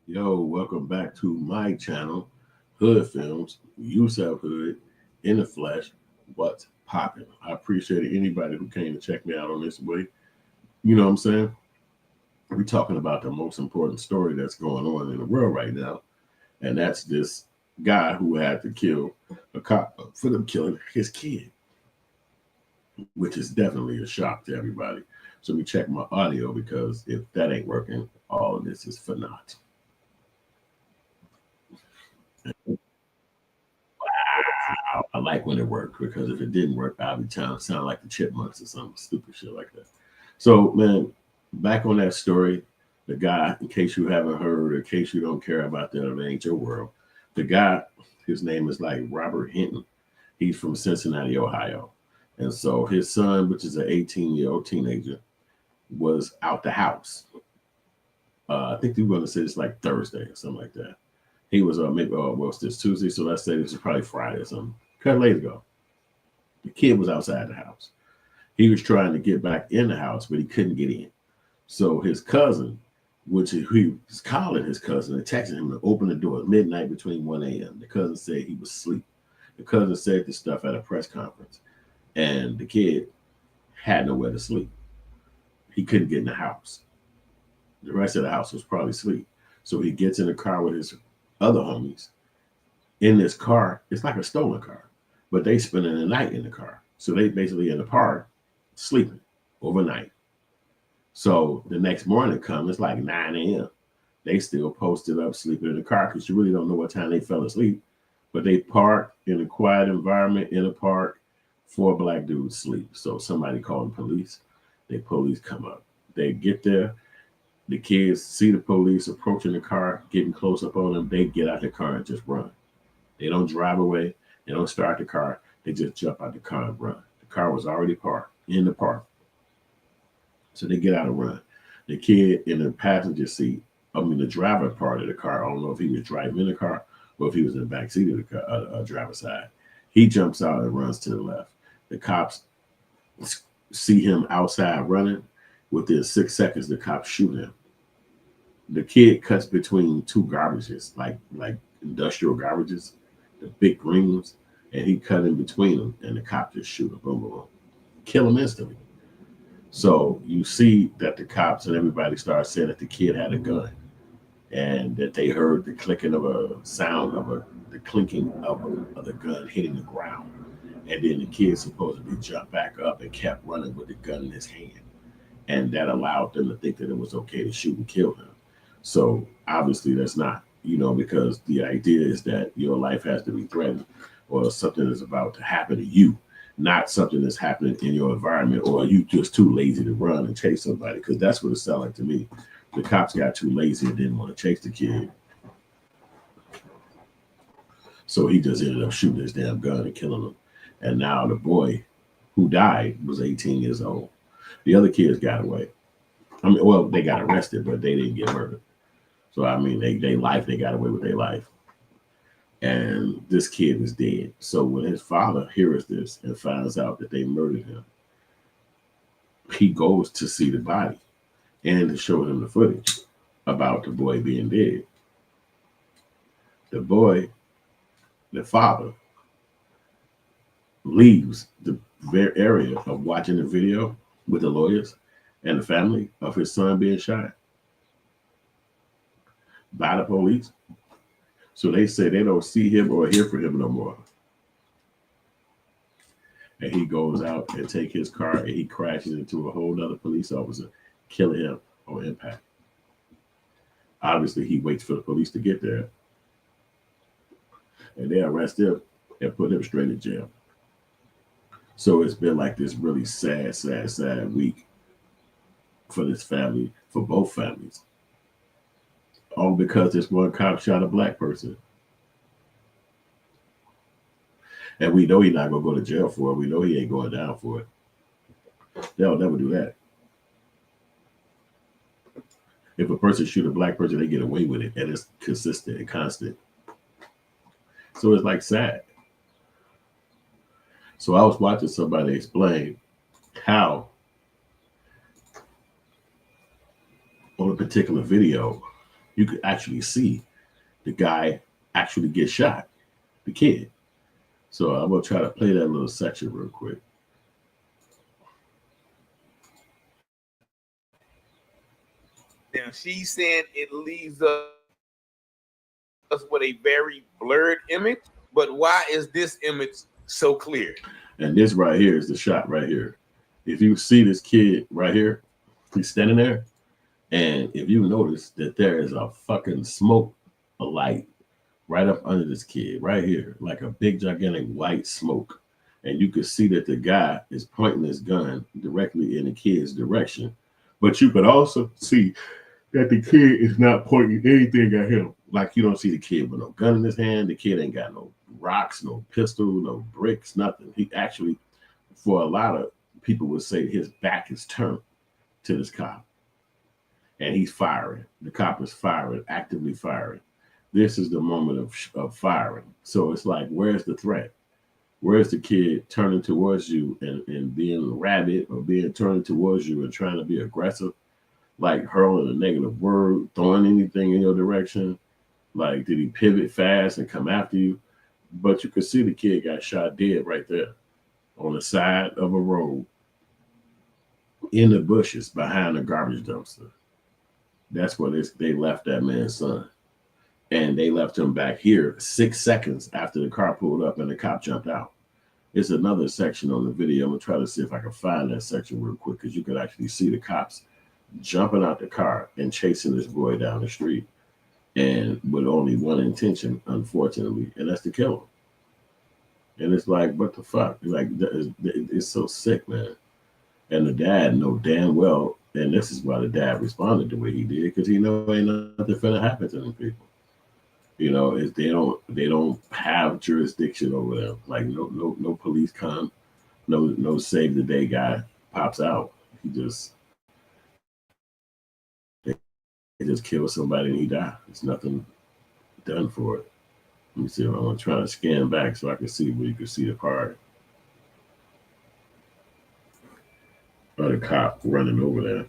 Yo, welcome back to my channel, Hood Films, Yusef Hood, in the flesh, what's popping. I appreciate anybody who came to check me out on this way. You know what I'm saying? We're talking about the most important story that's going on in the world right now, and that's this guy who had to kill a cop for them killing his kid, which is definitely a shock to everybody. So we check my audio because if that ain't working, all of this is for naught. I like when it worked because if it didn't work, I'd be trying to sound like the Chipmunks or some stupid shit like that. So, man, back on that story, the guy, in case you haven't heard, in case you don't care about that, or it ain't your world, the guy, his name is like Robert Hinton. He's from Cincinnati, Ohio. And so his son, which is an 18-year-old teenager, was out the house. I think they were going to say it's like Thursday or something like that. He was maybe what's this Tuesday? So let's say this is probably Friday or something. A couple days ago, the kid was outside the house. He was trying to get back in the house, but he couldn't get in. So his cousin, which he was calling his cousin and texting him to open the door at midnight between 1 a.m. The cousin said he was asleep. The cousin said this stuff at a press conference, and the kid had nowhere to sleep. He couldn't get in the house. The rest of the house was probably asleep. So he gets in the car with his other homies. In this car, it's like a stolen car, but they spending the night in the car. So they basically in the park sleeping overnight. So the next morning comes, it's like 9 a.m. They still posted up sleeping in the car because you really don't know what time they fell asleep. But they parked in a quiet environment in a park. Four black dudes sleep. So somebody called the police. The police come up. They get there. The kids see the police approaching the car, getting close up on them. They get out the car and just run. They don't drive away. They don't start the car. They just jump out the car and run. The car was already parked in the park. So they get out and run. The kid in the passenger seat, I mean, the driver part of the car, I don't know if he was driving in the car or if he was in the back seat of the car, driver's side. He jumps out and runs to the left. The cops see him outside running. Within 6 seconds, the cops shoot him. The kid cuts between two garbages, like industrial garbages, the big greens, and he cut in between them, and the cop just shoot him, boom, boom, boom, kill him instantly. So you see that the cops and everybody started saying that the kid had a gun, and that they heard the clicking of a sound of the clinking of the gun hitting the ground, and then the kid supposedly jumped back up and kept running with the gun in his hand, and that allowed them to think that it was okay to shoot and kill him. So obviously that's not, because the idea is that your life has to be threatened or something is about to happen to you, not something that's happening in your environment, or are you just too lazy to run and chase somebody? Because that's what it sounded like to me. The cops got too lazy and didn't want to chase the kid. So he just ended up shooting his damn gun and killing him. And now the boy who died was 18 years old. The other kids got away. I mean, well, they got arrested, but they didn't get murdered. So I mean, they got away with their life, and this kid is dead. So when his father hears this and finds out that they murdered him, he goes to see the body and to show him the footage about the boy being dead. The boy, the father, leaves the very area of watching the video with the lawyers and the family of his son being shot by the police. So they say they don't see him or hear from him no more. And he goes out and take his car and he crashes into a whole nother police officer, killing him on impact. Obviously, he waits for the police to get there, and they arrest him and put him straight in jail. So it's been like this really sad, sad, sad week for this family, for both families, all because this one cop shot a black person. And we know he's not gonna go to jail for it. We know he ain't going down for it. They'll never do that. If a person shoot a black person, they get away with it, and it's consistent and constant. So it's like sad. So I was watching somebody explain how on a particular video you could actually see the guy actually get shot, the kid. So I'm gonna try to play that little section real quick. Now she's saying it leaves us with a very blurred image, but why is this image so clear? And this right here is the shot right here. If you see this kid right here, he's standing there, and if you notice that there is a fucking smoke, a light right up under this kid right here, like a big gigantic white smoke. And you can see that the guy is pointing his gun directly in the kid's direction. But you could also see that the kid is not pointing anything at him. Like you don't see the kid with no gun in his hand. The kid ain't got no rocks, no pistol, no bricks, nothing. He actually, for a lot of people would say, his back is turned to this cop. And he's firing. The cop is firing, actively firing. This is the moment of firing. So it's like, where's the threat? Where's the kid turning towards you and being rabid, or being turning towards you and trying to be aggressive? Like hurling a negative word, throwing anything in your direction? Like, did he pivot fast and come after you? But you could see the kid got shot dead right there on the side of a road in the bushes behind a garbage dumpster. That's where they left that man's son. And they left him back here 6 seconds after the car pulled up and the cop jumped out. It's another section on the video. I'm going to try to see if I can find that section real quick, because you could actually see the cops jumping out the car and chasing this boy down the street, and with only one intention, unfortunately, and that's to kill him. And it's like, what the fuck? Like, it's so sick, man. And the dad know damn well, and this is why the dad responded the way he did, because he know ain't nothing finna happen to them people. You know, is they don't have jurisdiction over them. Like no police come, no save the day guy pops out. He just they just kill somebody and he died. There's nothing done for it. Let me see. I'm gonna try to scan back so I can see where you can see the part. Or the cop running over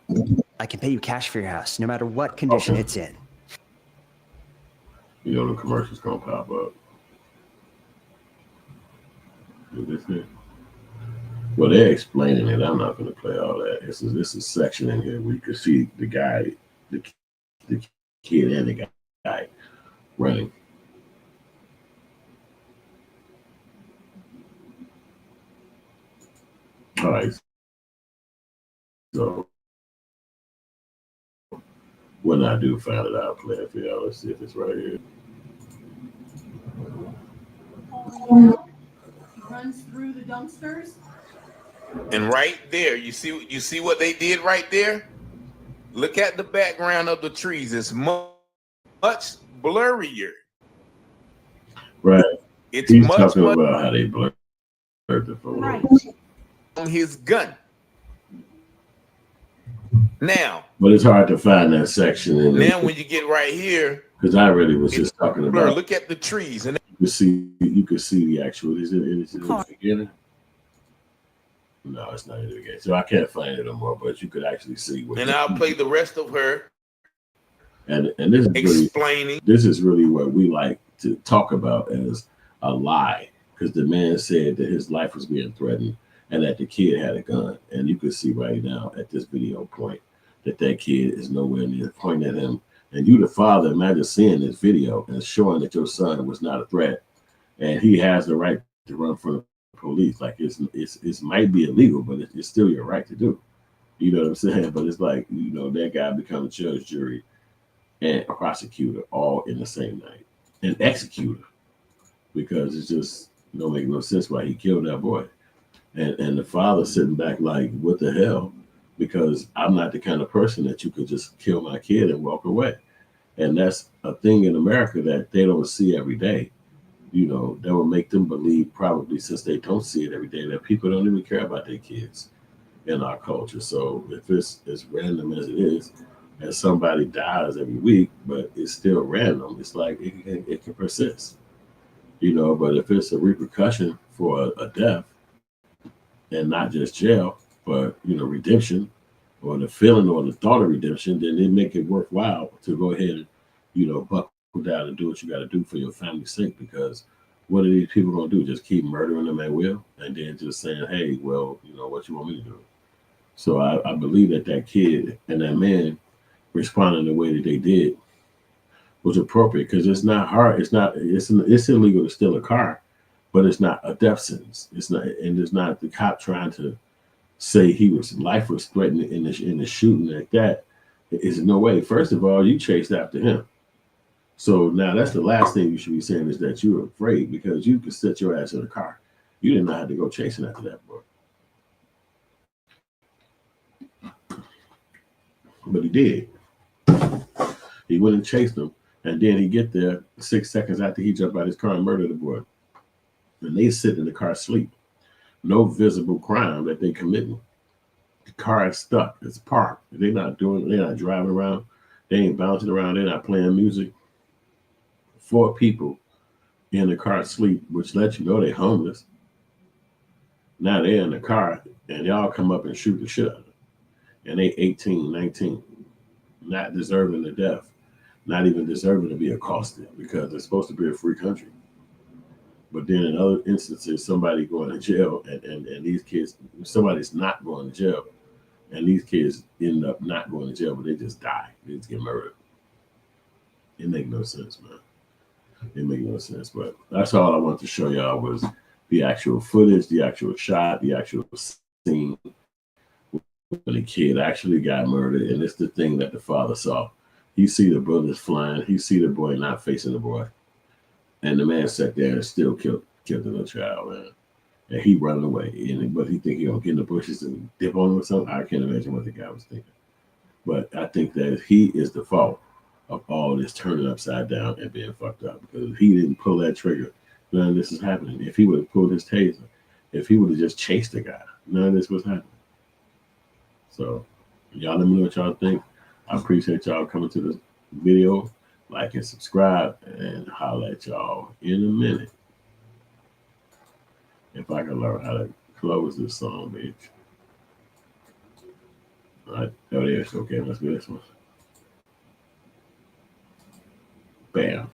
there. I can pay you cash for your house, no matter what condition it's in. You know the commercial's gonna pop up. Is this it? Well, they're explaining it. I'm not gonna play all that. This is a section in here where you can see the guy, the kid and the guy running. All right. So when I do find it, I'll play it for y'all. Let's see if it's right here. He runs through the dumpsters. And right there, you see what they did right there? Look at the background of the trees. It's much blurrier. Right. It's He's much talking about how they blurred the photo. Right. On his gun. Now. But it's hard to find that section in now when you get right here, because I really was just talking blur. about. Look at the trees, and you can see the actual. Is it in the beginning? No, it's not in the beginning. So I can't find it no more. But you could actually see. And I'll play the rest of her. And this is explaining. Really, this is really what we like to talk about as a lie, because the man said that his life was being threatened and that the kid had a gun. And you can see right now at this video point that kid is nowhere near pointing at him. And you, the father, imagine seeing this video and showing that your son was not a threat, and he has the right to run from the police. Like it might be illegal, but it's still your right to do. You know what I'm saying? But it's like, you know, that guy becomes judge, jury, and a prosecutor all in the same night, and executor, because it's just don't make no sense why he killed that boy. And the father sitting back like, what the hell? Because I'm not the kind of person that you could just kill my kid and walk away. And that's a thing in America that they don't see every day. You know, that will make them believe, probably since they don't see it every day, that people don't even care about their kids in our culture. So if it's as random as it is, and somebody dies every week, but it's still random, it's like it can persist. You know, but if it's a repercussion for a death, and not just jail, but, you know, redemption or the feeling or the thought of redemption, then it make it worthwhile to go ahead and, buckle down and do what you got to do for your family's sake. Because what are these people going to do? Just keep murdering them at will and then just saying, hey, well, what you want me to do? So I believe that kid and that man responding the way that they did was appropriate, because it's not hard. It's illegal to steal a car, but it's not a death sentence. It's not, and it's not the cop trying to say life was threatened in the shooting like that. Is no way. First of all, you chased after him. So now that's the last thing you should be saying, is that you're afraid, because you could set your ass in a car. You did not have to go chasing after that boy. But he did. He went and chased him, and then he get there 6 seconds after he jumped out his car and murdered the boy. And they sit in the car asleep. No visible crime that they committing. The car is stuck. It's parked. They're not driving around. They ain't bouncing around. They're not playing music. 4 people in the car asleep, which lets you know they're homeless. Now they're in the car, and y'all come up and shoot the shit out of them. And they 18, 19, not deserving the death, not even deserving to be accosted, because it's supposed to be a free country. But then in other instances, somebody going to jail, and these kids, somebody's not going to jail, and these kids end up not going to jail, but they just die. They just get murdered. It make no sense, man. It make no sense. But that's all I wanted to show y'all, was the actual footage, the actual shot, the actual scene when the kid actually got murdered. And it's the thing that the father saw. He see the bullets flying. He see the boy not facing the boy. And the man sat there and still killed the little child, man. And he running away. But he think he gonna get in the bushes and dip on him or something. I can't imagine what the guy was thinking. But I think that he is the fault of all this turning upside down and being fucked up, because if he didn't pull that trigger, none of this is happening. If he would have pulled his taser, if he would have just chased the guy, none of this was happening. So y'all let me know what y'all think. I appreciate y'all coming to this video. Like and subscribe, and holler at y'all in a minute. If I can learn how to close this song, bitch. All right, there it is. Okay, let's do this one. Bam.